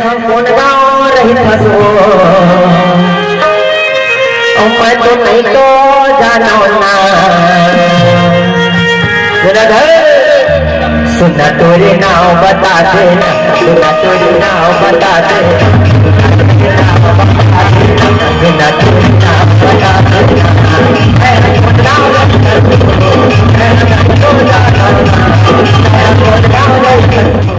हम कौन गाँव रही फसो मैं तो नहीं तो जानो ना सुना तोरे नाव बता दे सुना तोरे नाव बता दे सुना तोरे नाव बता दे